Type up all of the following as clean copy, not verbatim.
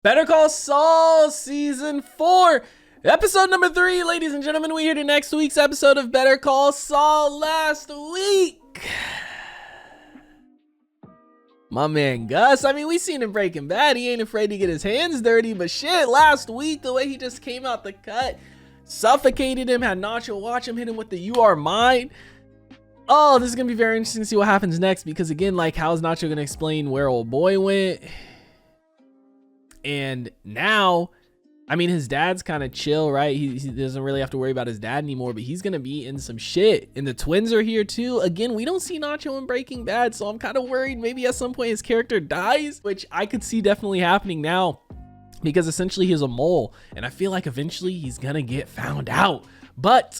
Better Call Saul Season 4, Episode number 3, ladies and gentlemen. We're here to next week's episode of Better Call Saul. Last week, my man Gus, I mean, we seen him Breaking Bad. He ain't afraid to get his hands dirty, but shit, last week, the way he just came out the cut, suffocated him, had Nacho watch him, hit him with the "You Are Mine." Oh, this is gonna be very interesting to see what happens next, because again, like, how is Nacho gonna explain where old boy went? And now, I mean, his dad's kind of chill, right? He doesn't really have to worry about his dad anymore, but he's gonna be in some shit. And the twins are here too. Again, we don't see Nacho in Breaking Bad, so I'm kind of worried maybe at some point his character dies, which I could see definitely happening now, because essentially he's a mole, and I feel like eventually he's gonna get found out. But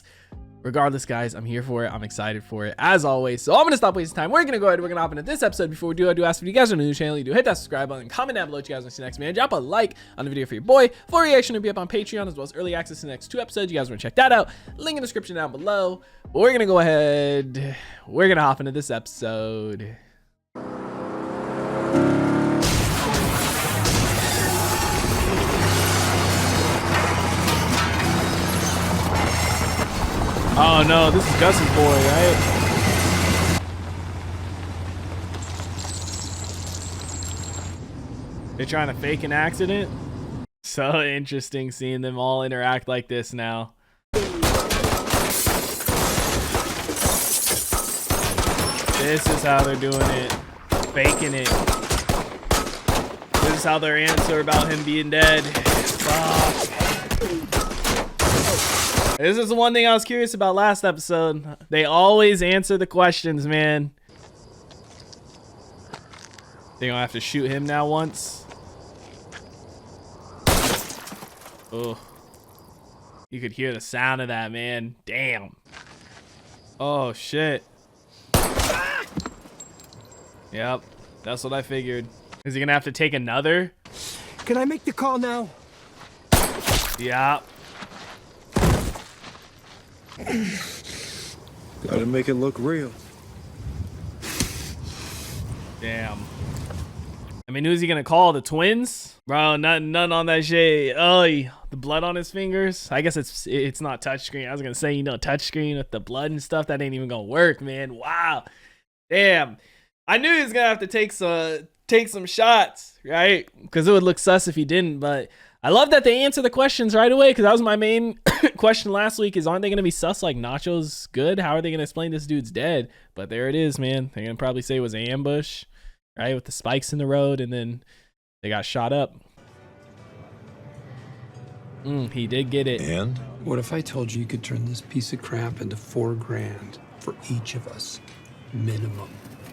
regardless, guys, I'm here for it. I'm excited for it, as always. So I'm gonna stop wasting time. We're gonna go ahead. We're gonna hop into this episode. Before we do, I do ask if you guys are new to the channel, you do hit that subscribe button, comment down below what you guys want to see next, man. Drop a like on the video for your boy. Full reaction will be up on Patreon, as well as early access to the next 2 episodes. You guys want to check that out? Link in the description down below. But we're gonna go ahead. We're gonna hop into this episode. Oh no, this is Gus's boy, right? They're trying to fake an accident? So interesting seeing them all interact like this now. This is how they're doing it. Faking it. This is how their answer about him being dead. Fuck. This is the one thing I was curious about last episode. They always answer the questions, man. They gonna have to shoot him now once. Oh, you could hear the sound of that, man. Damn. Oh shit. Yep, that's what I figured. Is he gonna have to take another? Can I make the call now? Yeah. Gotta make it look real. Damn. I mean, who's he gonna call? The twins? Bro, none on that shit. Oh, the blood on his fingers. I guess it's not touchscreen. I was gonna say, you know, touchscreen with the blood and stuff, that ain't even gonna work, man. Wow. Damn. I knew he was gonna have to take some shots, right? Because it would look sus if he didn't, but I love that they answer the questions right away, because that was my main question last week, is aren't they going to be sus like Nacho's good? How are they going to explain this dude's dead? But there it is, man. They're going to probably say it was an ambush, right? With the spikes in the road, and then they got shot up. He did get it. And? What if I told you you could turn this piece of crap into $4 grand for each of us? Minimum.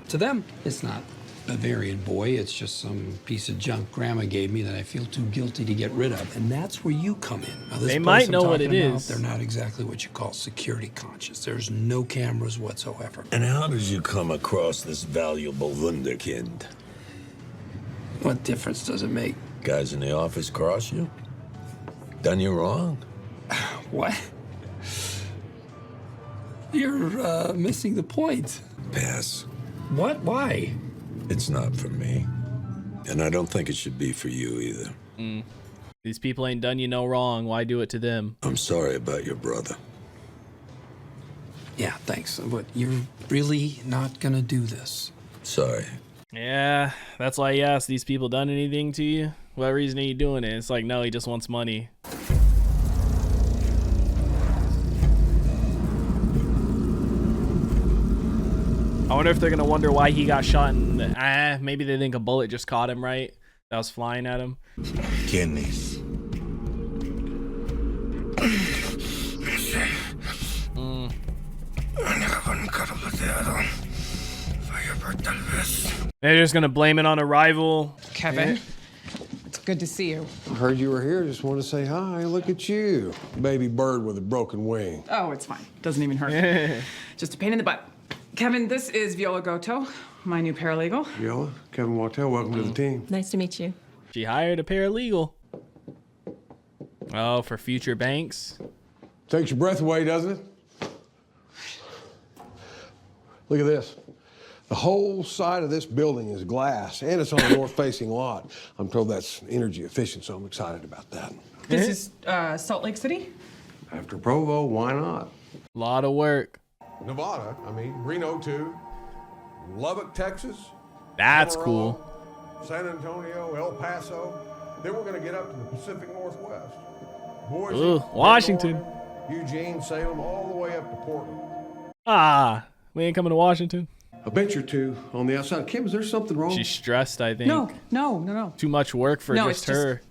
To them, it's not Bavarian boy, it's just some piece of junk grandma gave me that I feel too guilty to get rid of. And that's where you come in. Now, this they might know what it about, is. They're not exactly what you call security conscious. There's no cameras whatsoever. And how did you come across this valuable wunderkind? What difference does it make? Guys in the office cross you? Done you wrong? What? You're missing the point. Pass. What? Why? It's not for me. And I don't think it should be for you either. These people ain't done you no wrong. Why do it to them? I'm sorry about your brother. Yeah, thanks. But you're really not gonna do this. Sorry. Yeah, that's why you ask, these people done anything to you? What reason are you doing it? It's like, no, he just wants money. I wonder if they're gonna wonder why he got shot in the, maybe they think a bullet just caught him, right? That was flying at him. Kidneys. They're just gonna blame it on a rival. Kevin, it's good to see you. I heard you were here. Just wanted to say hi. Look at you. Baby bird with a broken wing. Oh, it's fine. Doesn't even hurt. Just a pain in the butt. Kevin, this is Viola Goto, my new paralegal. Viola, Kevin Waltell, welcome to the team. Nice to meet you. She hired a paralegal. Oh, for future banks. Takes your breath away, doesn't it? Look at this. The whole side of this building is glass, and it's on a north-facing lot. I'm told that's energy efficient, so I'm excited about that. This is Salt Lake City? After Provo, why not? Lot of work. Nevada, Reno too. Lubbock, Texas. That's Amarillo, cool. San Antonio, El Paso. Then we're going to get up to the Pacific Northwest. Boise, Ooh, Washington. Bend, Oregon, Eugene, Salem, all the way up to Portland. Ah, we ain't coming to Washington. A bench or two on the outside. Kim, is there something wrong? She's stressed, I think. No. Too much work for No, just it's just- her.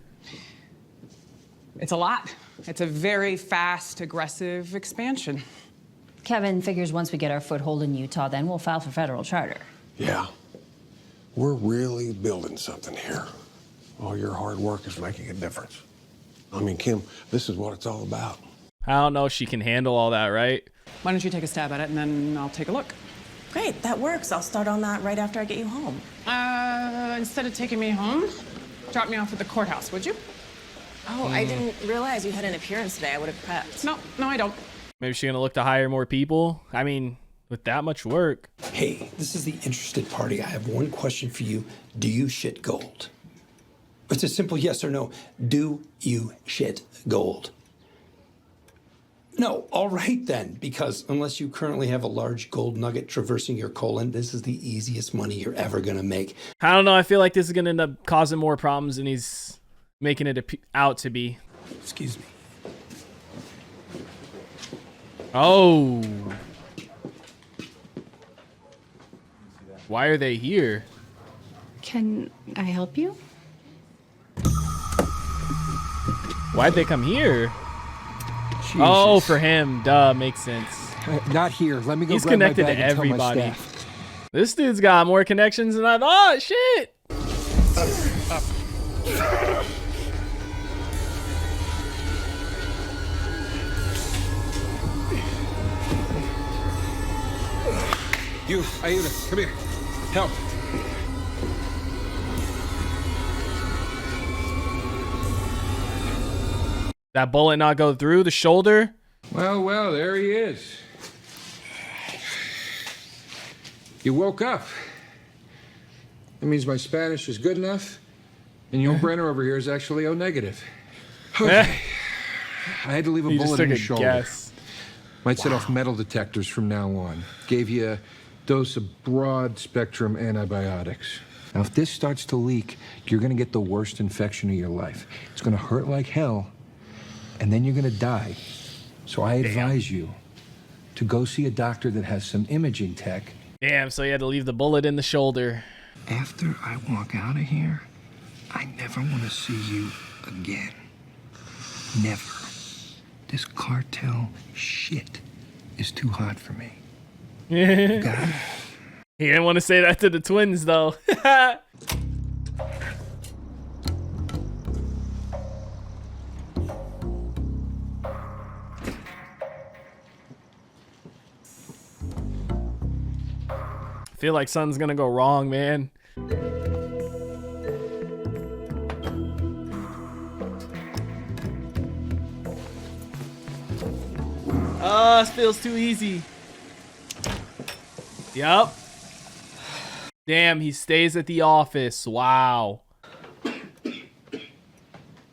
It's a lot. It's a very fast, aggressive expansion. Kevin figures once we get our foothold in Utah, then we'll file for federal charter. Yeah. We're really building something here. All your hard work is making a difference. Kim, this is what it's all about. I don't know if she can handle all that, right? Why don't you take a stab at it and then I'll take a look. Great, that works. I'll start on that right after I get you home. Instead of taking me home, drop me off at the courthouse, would you? Oh, I didn't realize you had an appearance today. I would have prepped. No, I don't. Maybe she's gonna look to hire more people. With that much work. Hey, this is the interested party. I have one question for you. Do you shit gold? It's a simple yes or no. Do you shit gold? No, all right then, because unless you currently have a large gold nugget traversing your colon, this is the easiest money you're ever gonna make. I don't know. I feel like this is gonna end up causing more problems than he's making it out to be. Excuse me. Oh. Why are they here? Can I help you? Why'd they come here? Jesus. Oh, for him. Duh, makes sense. Not here. Let me go He's grab my connected bag to and tell my everybody. staff. This dude's got more connections than I thought. Shit. You, Aida, come here. Help. That bullet not go through the shoulder? Well, there he is. You woke up. That means my Spanish is good enough, and your Brenner over here is actually O negative. Okay. I had to leave a He just bullet took in a your shoulder. guess. Might set off metal detectors from now on. Gave you a dose of broad spectrum antibiotics. Now, if this starts to leak, you're gonna get the worst infection of your life. It's gonna hurt like hell, and then you're gonna die. So I advise you to go see a doctor that has some imaging tech. Damn, so he had to leave the bullet in the shoulder. After I walk out of here, I never want to see you again. Never. This cartel shit is too hot for me. Got it? He didn't want to say that to the twins, though. Feel like something's gonna go wrong, man. This feels too easy. Yup. Damn, he stays at the office. Wow.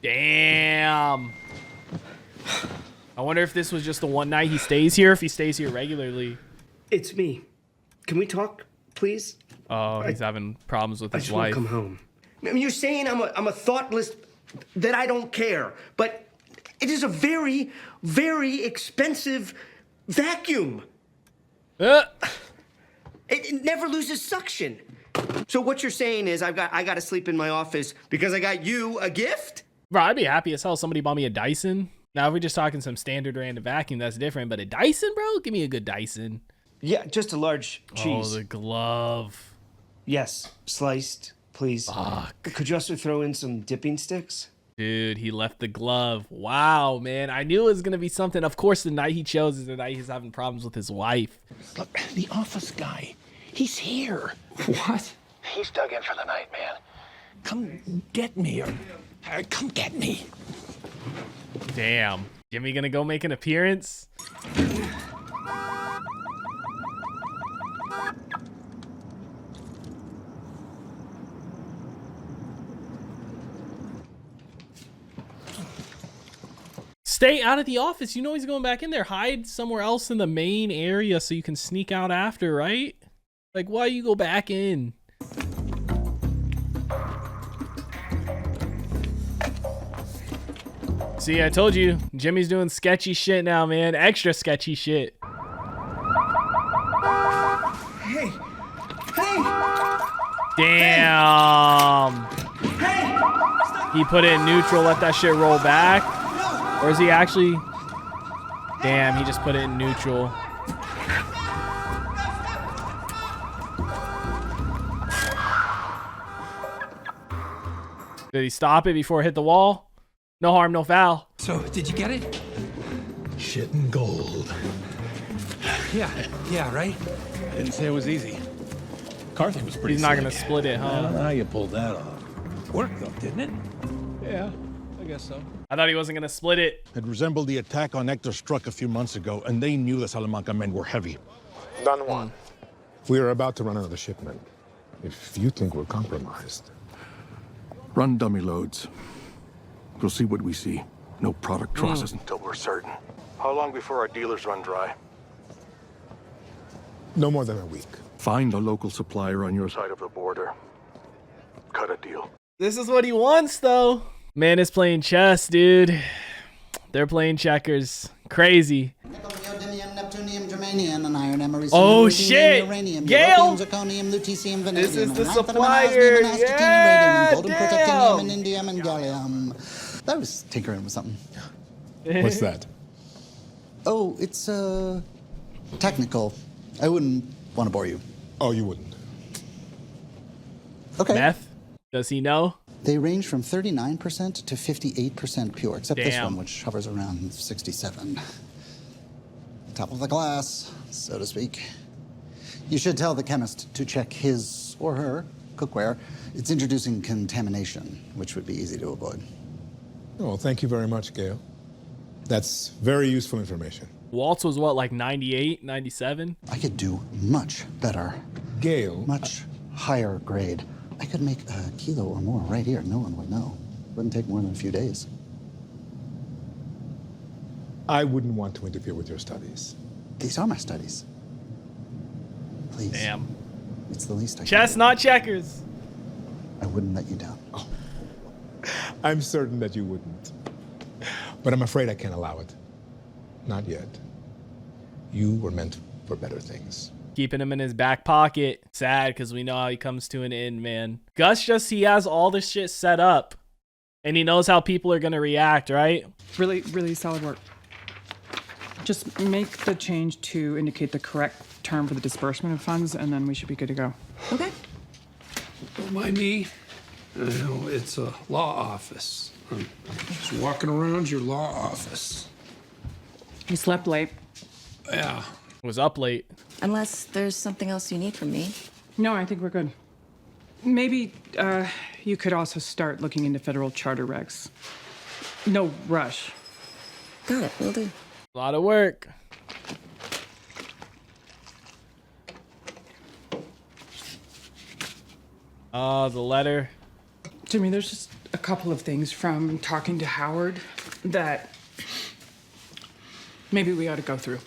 Damn. I wonder if this was just the one night he stays here, if he stays here regularly. It's me. Can we talk, please? Oh, he's having problems with I his just want wife. to come home. You're saying I'm a thoughtless, that I don't care, but it is a very, very expensive vacuum. It never loses suction. So what you're saying is I got to sleep in my office because I got you a gift? Bro, I'd be happy as hell if somebody bought me a Dyson. Now, if we're just talking some standard random vacuum, that's different. But a Dyson, bro? Give me a good Dyson. Yeah, just a large cheese. Oh, the glove. Yes, sliced, please. Fuck. Could you also throw in some dipping sticks? Dude, he left the glove. Wow, man. I knew it was going to be something. Of course, the night he chose is the night he's having problems with his wife. Look, the office guy, he's here. What? He's dug in for the night, man. Come get me, or come get me. Damn. Jimmy gonna go make an appearance? Stay out of the office. You know he's going back in there. Hide somewhere else in the main area so you can sneak out after, right? Like, why you go back in? See, I told you, Jimmy's doing sketchy shit now, man. Extra sketchy shit. Hey! Hey! Damn. Hey! He put it in neutral, let that shit roll back. Or is he actually... Damn, he just put it in neutral. Did he stop it before it hit the wall? No harm, no foul. So, did you get it? Shit and gold. Yeah, right? I didn't say it was easy. Carthy was pretty He's not slick. gonna split it, I don't huh? know how you pulled that off. Worked though, didn't it? Yeah, I guess so. I thought he wasn't gonna split it. It resembled the attack on Hector struck a few months ago, and they knew the Salamanca men were heavy. Don Juan, we are about to run another shipment. If you think we're compromised. Run dummy loads. We'll see what we see. No product crosses until we're certain. How long before our dealers run dry? No more than a week. Find a local supplier on your side of the border. Cut a deal. This is what he wants, though. Man is playing chess, dude. They're playing checkers. Crazy. Oh shit! Gail! This is the supplier! Yeah! Damn! I was tinkering with something. What's that? Oh, it's technical. I wouldn't want to bore you. Oh, you wouldn't. Okay. Meth? Does he know? They range from 39% to 58% pure, except this Damn. one, which hovers around 67. Top of the glass, so to speak. You should tell the chemist to check his or her cookware. It's introducing contamination, which would be easy to avoid. Oh, thank you very much, Gail. That's very useful information. Waltz was what, like 98, 97? I could do much better. Gail. Much higher grade. I could make a kilo or more right here. No one would know. Wouldn't take more than a few days. I wouldn't want to interfere with your studies. These are my studies. Please. Damn. It's the least I can Chess, do. not checkers. I wouldn't let you down. Oh. I'm certain that you wouldn't. But I'm afraid I can't allow it. Not yet. You were meant for better things. Keeping him in his back pocket. Sad, because we know how he comes to an end, man. Gus he has all this shit set up. And he knows how people are going to react, right? Really, really solid work. Just make the change to indicate the correct term for the disbursement of funds, and then we should be good to go. Okay. Don't mind me. It's a law office. I'm just walking around your law office. You slept late. Yeah. Was up late. Unless there's something else you need from me. No, I think we're good. Maybe you could also start looking into federal charter regs. No rush. Got it, will do. A lot of work. Oh, the letter. Jimmy, there's just a couple of things from talking to Howard that maybe we ought to go through.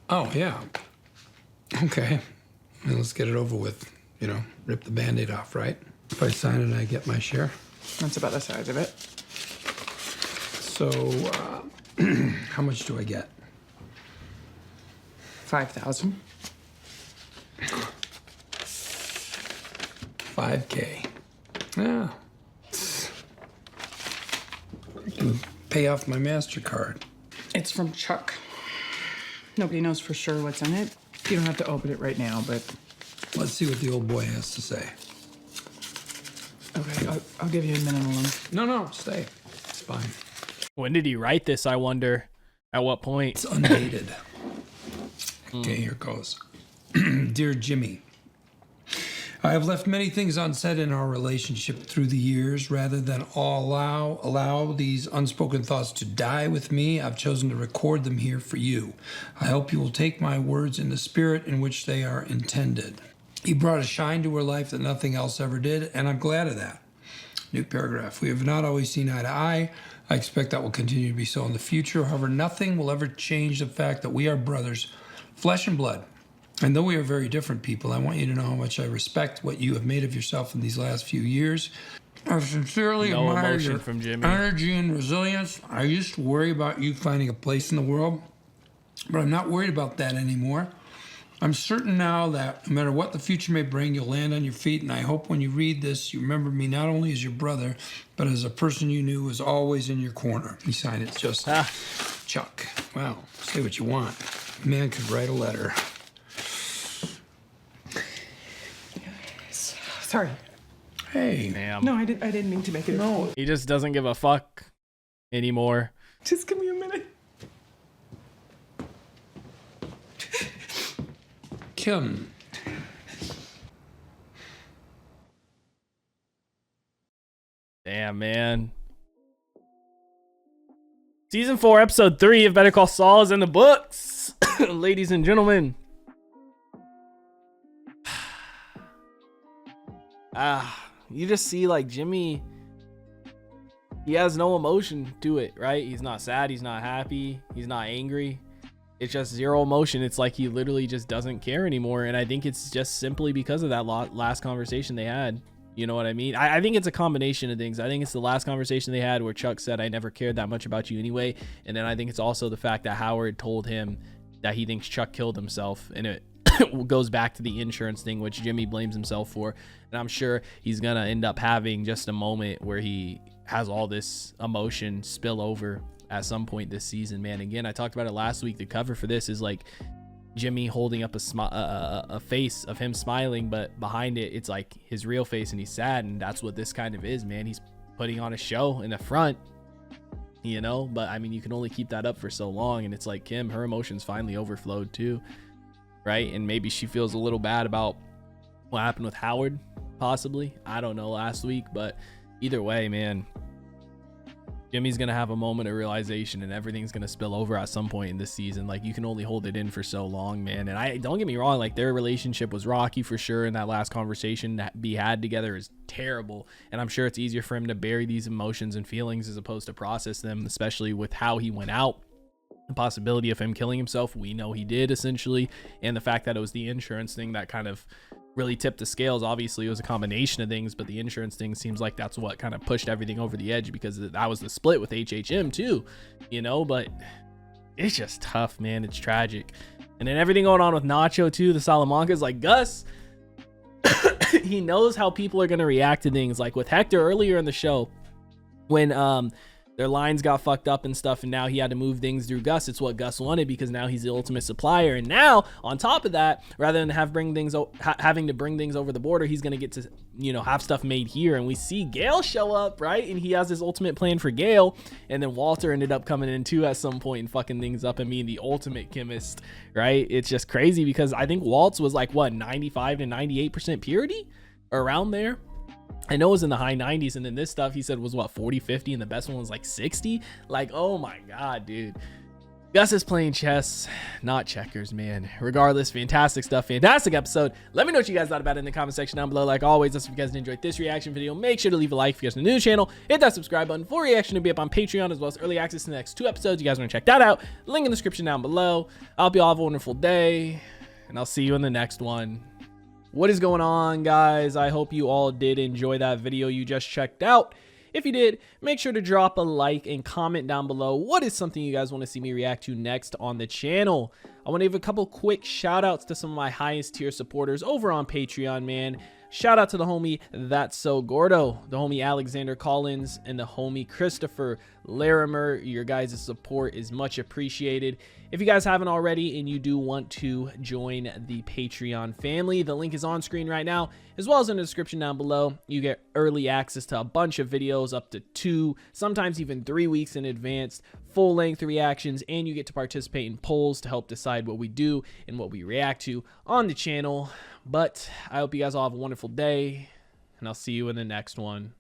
Oh, yeah. Okay. Well, let's get it over with. You know, rip the Band-Aid off, right? If I sign it, I get my share. That's about the size of it. So, how much do I get? 5,000. $5K. Yeah. I can pay off my MasterCard. It's from Chuck. Nobody knows for sure what's in it. You don't have to open it right now, but... Let's see what the old boy has to say. Okay, I'll give you a minute alone. No, stay. It's fine. When did he write this, I wonder? At what point? It's undated. Okay, here goes. Dear Jimmy, I have left many things unsaid in our relationship through the years. Rather than allow these unspoken thoughts to die with me, I've chosen to record them here for you. I hope you will take my words in the spirit in which they are intended. You brought a shine to her life that nothing else ever did, and I'm glad of that. New paragraph. We have not always seen eye to eye. I expect that will continue to be so in the future. However, nothing will ever change the fact that we are brothers, flesh and blood. And though we are very different people, I want you to know how much I respect what you have made of yourself in these last few years. I sincerely admire your energy and resilience. I used to worry about you finding a place in the world, but I'm not worried about that anymore. I'm certain now that no matter what the future may bring, you'll land on your feet, and I hope when you read this, you remember me not only as your brother, but as a person you knew was always in your corner. He signed it just Chuck. Well, say what you want. Man could write a letter. Sorry. Hey. Damn. No, I didn't mean to make it. No. He just doesn't give a fuck anymore. Just give me a minute. Kim. Damn, man. Season 4, episode 3 of Better Call Saul is in the books. Ladies and gentlemen. You just see like Jimmy, he has no emotion to it, right? He's not sad, he's not happy, he's not angry. It's just zero emotion. It's like he literally just doesn't care anymore. And I think it's just simply because of that last conversation they had. You know what I mean? I think it's a combination of things. I think it's the last conversation they had where Chuck said, I never cared that much about you anyway. And then I think it's also the fact that Howard told him that he thinks Chuck killed himself. And it goes back to the insurance thing, which Jimmy blames himself for. And I'm sure he's going to end up having just a moment where he has all this emotion spill over at some point this season, man. Again, I talked about it last week. The cover for this is like Jimmy holding up a face of him smiling, but behind it, it's like his real face and he's sad. And that's what this kind of is, man. He's putting on a show in the front, you know, but I mean, you can only keep that up for so long. And it's like Kim, her emotions finally overflowed too, right? And maybe she feels a little bad about what happened with Howard, possibly. I don't know, last week, but either way, man, Jimmy's gonna have a moment of realization and everything's gonna spill over at some point in this season. Like, you can only hold it in for so long, man. And I don't get me wrong, like, their relationship was rocky for sure, and that last conversation that be had together is terrible. And I'm sure it's easier for him to bury these emotions and feelings as opposed to process them, especially with how he went out. The possibility of him killing himself, we know he did, essentially, and the fact that it was the insurance thing that kind of really tipped the scales. Obviously it was a combination of things, but the insurance thing seems like that's what kind of pushed everything over the edge, because that was the split with HHM too, you know. But it's just tough, man. It's tragic. And then everything going on with Nacho too, the Salamancas, like Gus he knows how people are going to react to things. Like with Hector earlier in the show, when their lines got fucked up and stuff, and now he had to move things through Gus. It's what Gus wanted because now he's the ultimate supplier. And now, on top of that, rather than having to bring things over the border, he's gonna get to, you know, have stuff made here. And we see Gale show up, right? And he has his ultimate plan for Gale. And then Walter ended up coming in too at some point and fucking things up and being the ultimate chemist, right? It's just crazy because I think Waltz was like, what, 95 to 98% purity? Around there. I know it was in the high 90s, and then this stuff he said was what, 40, 50, and the best one was like 60. Like, oh my god, dude. Gus is playing chess, not checkers, man. Regardless, fantastic stuff, fantastic episode. Let me know what you guys thought about it in the comment section down below. Like always, if you guys enjoyed this reaction video, make sure to leave a like if you guys are new to the channel. Hit that subscribe button for reaction to be up on Patreon, as well as early access to the next 2 episodes. You guys want to check that out, link in the description down below. I hope you all have a wonderful day, and I'll see you in the next one. What is going on, guys? I hope you all did enjoy that video you just checked out. If you did, make sure to drop a like and comment down below what is something you guys want to see me react to next on the channel. I want to give a couple quick shout outs to some of my highest tier supporters over on Patreon, man. Shout out to the homie That's So Gordo, the homie Alexander Collins, and the homie Christopher Larimer. Your guys' support is much appreciated. If you guys haven't already and you do want to join the Patreon family, the link is on screen right now, as well as in the description down below. You get early access to a bunch of videos, up to 2, sometimes even 3 weeks in advance, full-length reactions, and you get to participate in polls to help decide what we do and what we react to on the channel. But I hope you guys all have a wonderful day, and I'll see you in the next one.